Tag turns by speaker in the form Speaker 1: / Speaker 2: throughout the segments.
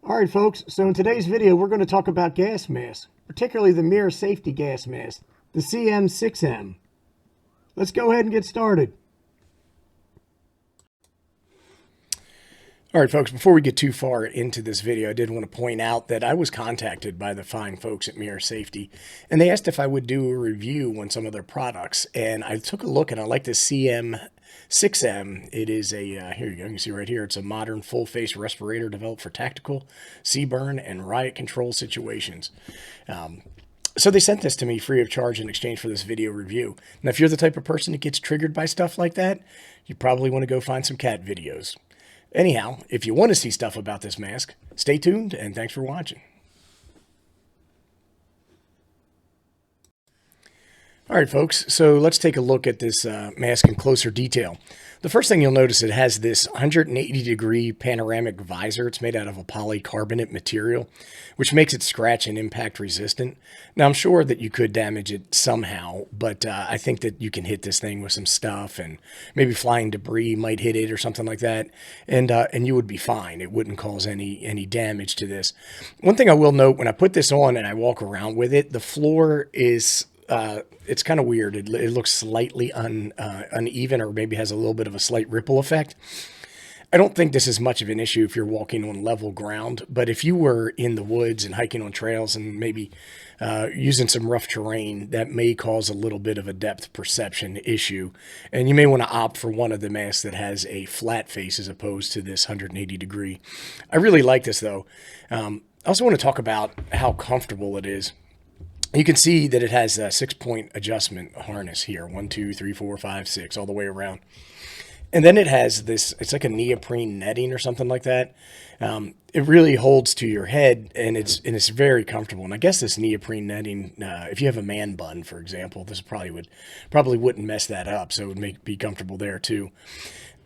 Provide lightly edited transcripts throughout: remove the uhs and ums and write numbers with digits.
Speaker 1: All right, folks, so in today's video, we're going to talk about gas masks, particularly the MIRA Safety gas mask, the CM6M. Let's go ahead and get started. All right, folks, before we get too far into this video, I did want to point out that I was contacted by the fine folks at MIRA Safety, and they asked if I would do a review on some of their products. And I took a look, and I like the CM6M. It is a, here you go, you can see right here, it's a modern full-face respirator developed for tactical, CBRN, and riot control situations. So they sent this to me free of charge in exchange for this video review. Now, if you're the type of person that gets triggered by stuff like that, you probably want to go find some cat videos. Anyhow, if you want to see stuff about this mask, stay tuned and thanks for watching. All right, folks, so let's take a look at this mask in closer detail. The first thing you'll notice, it has this 180-degree panoramic visor. It's made out of a polycarbonate material, which makes it scratch and impact resistant. Now, I'm sure that you could damage it somehow, but I think that you can hit this thing with some stuff, and maybe flying debris might hit it or something like that, and you would be fine. It wouldn't cause any damage to this. One thing I will note, when I put this on and I walk around with it, the floor is it's kind of weird. It looks slightly uneven, or maybe has a little bit of a slight ripple effect. I don't think this is much of an issue if you're walking on level ground, but if you were in the woods and hiking on trails and maybe using some rough terrain, that may cause a little bit of a depth perception issue. And you may want to opt for one of the masks that has a flat face as opposed to this 180 degree. I really like this though. I also want to talk about how comfortable it is. You can see that it has a 6-point adjustment harness here. 1, 2, 3, 4, 5, 6, all the way around. And then it has this, it's like a neoprene netting or something like that. It really holds to your head, and it's very comfortable. And I guess this neoprene netting, if you have a man bun, for example, this probably wouldn't mess that up. So it would be comfortable there too.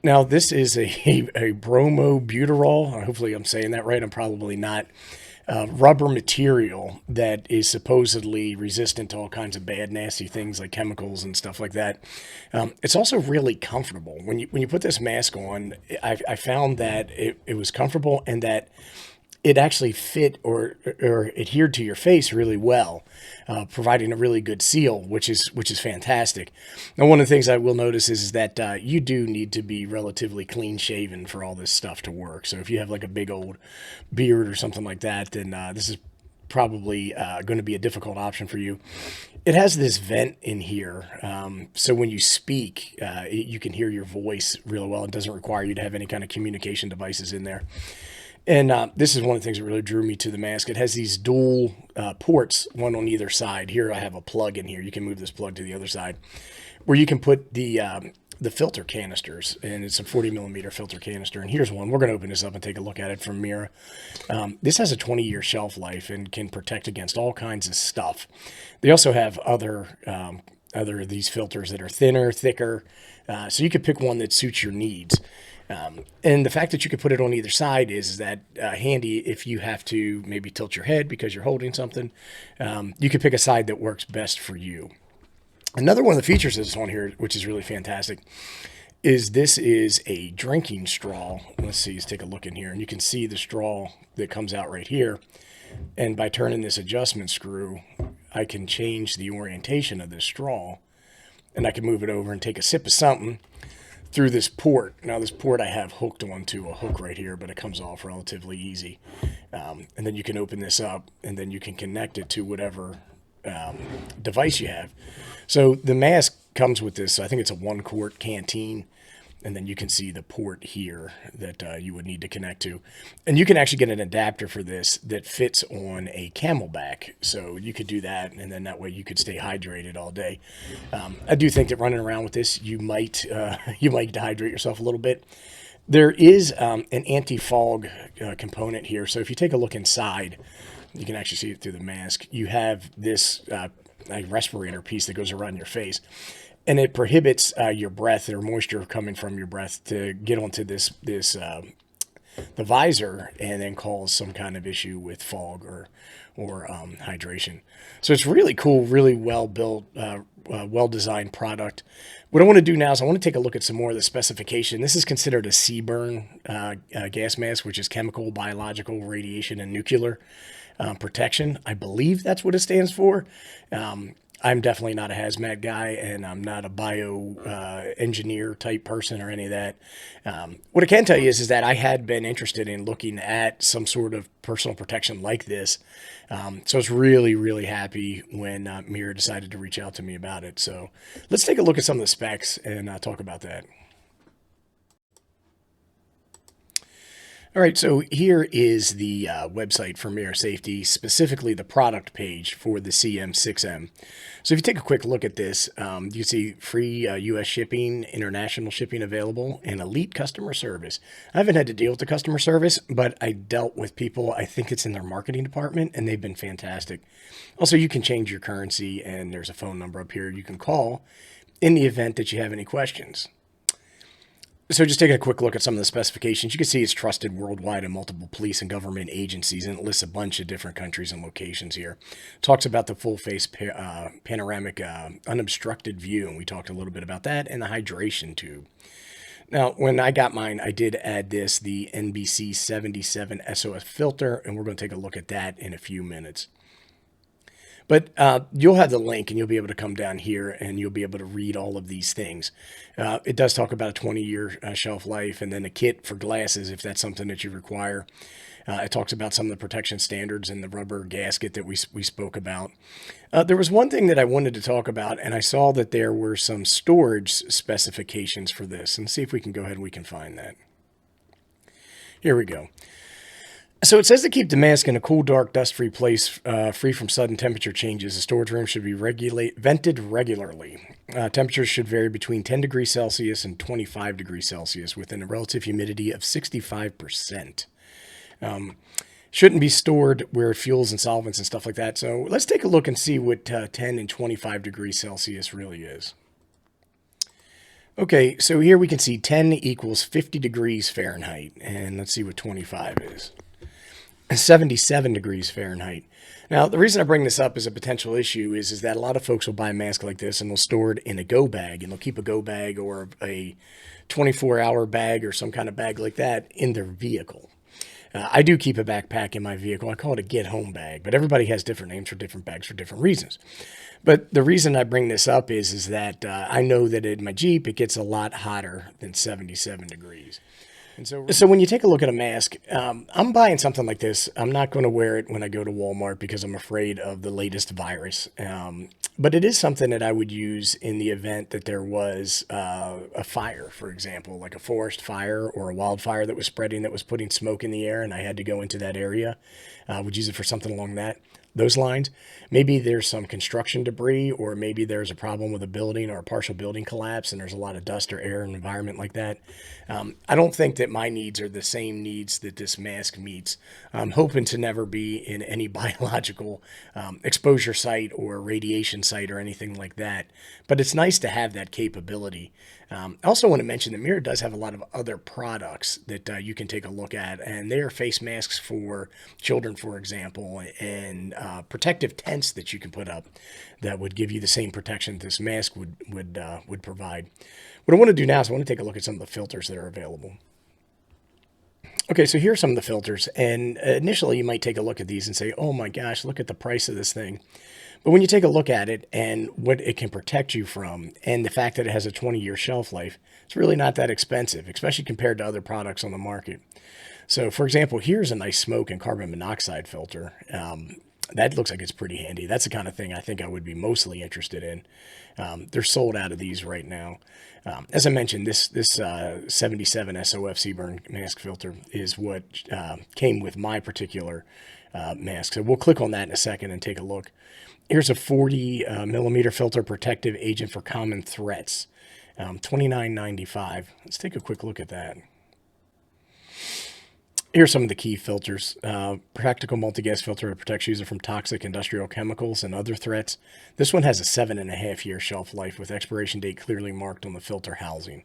Speaker 1: Now, this is a bromo-butyrol. Hopefully I'm saying that right. I'm probably not. Rubber material that is supposedly resistant to all kinds of bad, nasty things like chemicals and stuff like that. It's also really comfortable. When you put this mask on, I found that it was comfortable, and that it actually fit or adhered to your face really well, providing a really good seal, which is fantastic. Now, one of the things I will notice is that you do need to be relatively clean shaven for all this stuff to work. So if you have like a big old beard or something like that, then this is probably going to be a difficult option for you. It has this vent in here, so when you speak, you can hear your voice really well. It doesn't require you to have any kind of communication devices in there. And this is one of the things that really drew me to the mask. It has these dual ports, one on either side. Here I have a plug in here. You can move this plug to the other side, where you can put the filter canisters, and it's a 40 millimeter filter canister. And here's one. We're going to open this up and take a look at it from MIRA. This has a 20-year shelf life and can protect against all kinds of stuff. They also have other of these filters that are thinner, thicker, so you could pick one that suits your needs. And the fact that you could put it on either side is that handy if you have to maybe tilt your head because you're holding something. You can pick a side that works best for you. Another one of the features of this one here, which is really fantastic, is this is a drinking straw. Let's see, let's take a look in here, and you can see the straw that comes out right here. And by turning this adjustment screw, I can change the orientation of this straw, and I can move it over and take a sip of something through this port. Now, this port I have hooked onto a hook right here, but it comes off relatively easy. And then you can open this up, and then you can connect it to whatever device you have. So the mask comes with this, I think it's a 1-quart canteen, and then you can see the port here that you would need to connect to. And you can actually get an adapter for this that fits on a Camelback. So you could do that, and then that way you could stay hydrated all day. I do think that running around with this, you might dehydrate yourself a little bit. There is an anti-fog component here. So if you take a look inside, you can actually see it through the mask. You have this respirator piece that goes around your face. And it prohibits your breath or moisture coming from your breath to get onto the visor and then cause some kind of issue with fog or hydration. So it's really cool, really well built, well-designed product. What I want to do now is I want to take a look at some more of the specification. This is considered a CBRN gas mask, which is chemical, biological, radiation, and nuclear protection. I believe that's what it stands for. I'm definitely not a hazmat guy, and I'm not a bio engineer type person or any of that. What I can tell you is that I had been interested in looking at some sort of personal protection like this. So I was really, really happy when MIRA decided to reach out to me about it. So let's take a look at some of the specs and talk about that. All right, so here is the website for MIRA Safety, specifically the product page for the CM6M. So if you take a quick look at this, you see free U.S. shipping, international shipping available, and elite customer service. I haven't had to deal with the customer service, but I dealt with people, I think it's in their marketing department, and they've been fantastic. Also, you can change your currency, and there's a phone number up here you can call in the event that you have any questions. So just taking a quick look at some of the specifications, you can see it's trusted worldwide in multiple police and government agencies, and it lists a bunch of different countries and locations here. Talks about the full face panoramic unobstructed view, and we talked a little bit about that, and the hydration tube. Now, when I got mine, I did add the NBC 77 SOS filter, and we're going to take a look at that in a few minutes. But you'll have the link, and you'll be able to come down here, and you'll be able to read all of these things. It does talk about a 20-year shelf life, and then a kit for glasses if that's something that you require. It talks about some of the protection standards and the rubber gasket that we spoke about. There was one thing that I wanted to talk about, and I saw that there were some storage specifications for this. And see if we can go ahead and we can find that. Here we go. So it says to keep the mask in a cool, dark, dust-free place, free from sudden temperature changes. The storage room should be vented regularly. Temperatures should vary between 10 degrees Celsius and 25 degrees Celsius within a relative humidity of 65%. Shouldn't be stored where fuels and solvents and stuff like that. So let's take a look and see what 10 and 25 degrees Celsius really is. Okay, so here we can see 10 equals 50 degrees Fahrenheit, and let's see what 25 is. 77 degrees Fahrenheit. Now, the reason I bring this up as a potential issue is that a lot of folks will buy a mask like this and they'll store it in a go bag, and they'll keep a go bag or a 24-hour bag or some kind of bag like that in their vehicle. I do keep a backpack in my vehicle. I call it a get-home bag, but everybody has different names for different bags for different reasons. But the reason I bring this up is that I know that in my Jeep, it gets a lot hotter than 77 degrees. And so when you take a look at a mask, I'm buying something like this. I'm not going to wear it when I go to Walmart because I'm afraid of the latest virus. But it is something that I would use in the event that there was a fire, for example, like a forest fire or a wildfire that was spreading, that was putting smoke in the air, and I had to go into that area. I would use it for something along those lines. Maybe there's some construction debris, or maybe there's a problem with a building or a partial building collapse, and there's a lot of dust or air in an environment like that. I don't think that my needs are the same needs that this mask meets. I'm hoping to never be in any biological exposure site or radiation site or anything like that. But it's nice to have that capability. I also want to mention that MIRA does have a lot of other products that you can take a look at, and they are face masks for children, for example, and protective tents that you can put up that would give you the same protection this mask would provide. What I want to do now is I want to take a look at some of the filters that are available. Okay, so here are some of the filters, and initially you might take a look at these and say, oh my gosh, look at the price of this thing. But when you take a look at it and what it can protect you from, and the fact that it has a 20-year shelf life, it's really not that expensive, especially compared to other products on the market. So, for example, here's a nice smoke and carbon monoxide filter. That looks like it's pretty handy. That's the kind of thing I think I would be mostly interested in. They're sold out of these right now. As I mentioned, this 77 SOF CBRN mask filter is what came with my particular mask. So we'll click on that in a second and take a look. Here's a 40 millimeter filter protective agent for common threats, $29.95. Let's take a quick look at that. Here's some of the key filters. Practical multi-gas filter that protects user from toxic industrial chemicals and other threats. This one has a 7.5-year shelf life with expiration date clearly marked on the filter housing.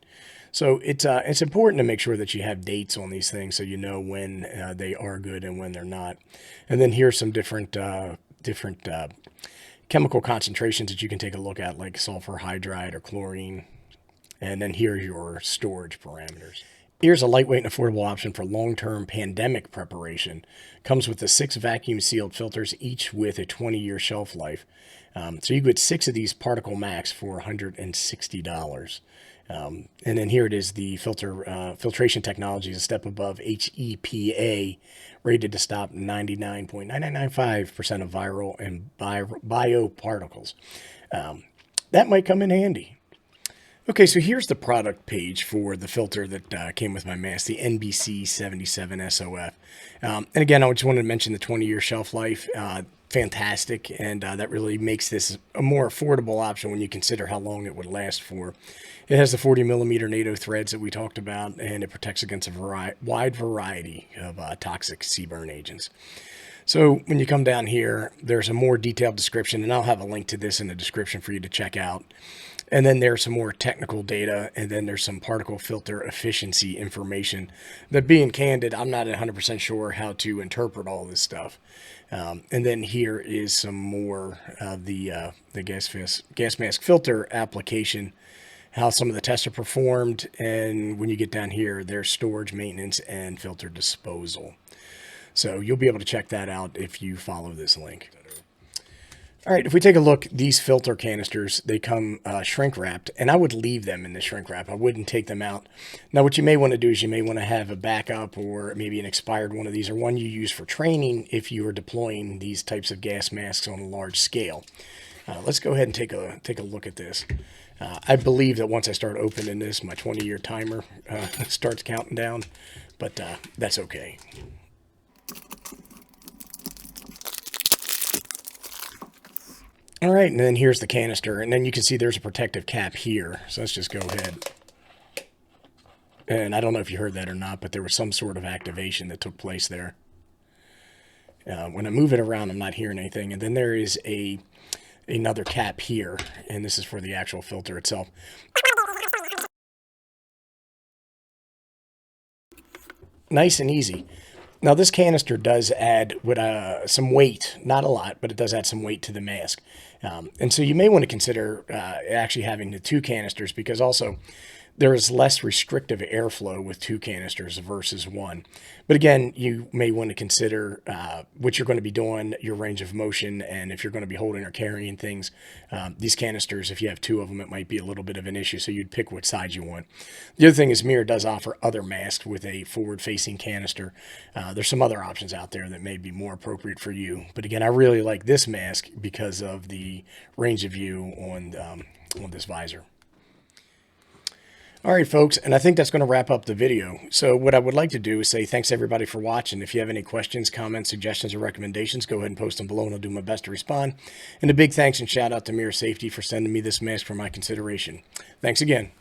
Speaker 1: So it's important to make sure that you have dates on these things so you know when they are good and when they're not. And then here's some different chemical concentrations that you can take a look at, like sulfur hydride or chlorine. And then here are your storage parameters. Here's a lightweight and affordable option for long-term pandemic preparation. Comes with the 6 vacuum-sealed filters, each with a 20-year shelf life. So you get 6 of these Particle Max for $160. And then here it is, the filtration technology is a step above HEPA, rated to stop 99.9995% of viral and bioparticles. That might come in handy. Okay, so here's the product page for the filter that came with my mask, the NBC 77 SOF. And again, I just wanted to mention the 20-year shelf life. Fantastic, and that really makes this a more affordable option when you consider how long it would last for. It has the 40mm NATO threads that we talked about, and it protects against a wide variety of toxic CBRN agents. So when you come down here, there's a more detailed description, and I'll have a link to this in the description for you to check out. And then there's some more technical data, and then there's some particle filter efficiency information that, being candid, I'm not 100% sure how to interpret all this stuff. And then here is some more of the gas mask filter application, how some of the tests are performed, and when you get down here, there's storage, maintenance, and filter disposal. So you'll be able to check that out if you follow this link. All right, if we take a look, these filter canisters, they come shrink wrapped, and I would leave them in the shrink wrap. I wouldn't take them out. Now, what you may want to do is you may want to have a backup or maybe an expired one of these, or one you use for training if you are deploying these types of gas masks on a large scale. Let's go ahead and take a look at this. I believe that once I start opening this, my 20-year timer starts counting down, but that's okay. All right, and then here's the canister, and then you can see there's a protective cap here. So let's just go ahead. And I don't know if you heard that or not, but there was some sort of activation that took place there. When I move it around, I'm not hearing anything. And then there is another cap here, and this is for the actual filter itself. Nice and easy. Now, this canister does add some weight, not a lot, but it does add some weight to the mask. And so you may want to consider actually having the 2 canisters, because also there is less restrictive airflow with 2 canisters versus 1. But again, you may want to consider what you're going to be doing, your range of motion, and if you're going to be holding or carrying things. These canisters, if you have 2 of them, it might be a little bit of an issue, so you'd pick what side you want. The other thing is MIRA does offer other masks with a forward-facing canister. There's some other options out there that may be more appropriate for you. But again, I really like this mask because of the range of view on this visor. All right, folks, and I think that's going to wrap up the video. So what I would like to do is say thanks everybody for watching. If you have any questions, comments, suggestions, or recommendations, go ahead and post them below, and I'll do my best to respond. And a big thanks and shout out to MIRA Safety for sending me this mask for my consideration. Thanks again.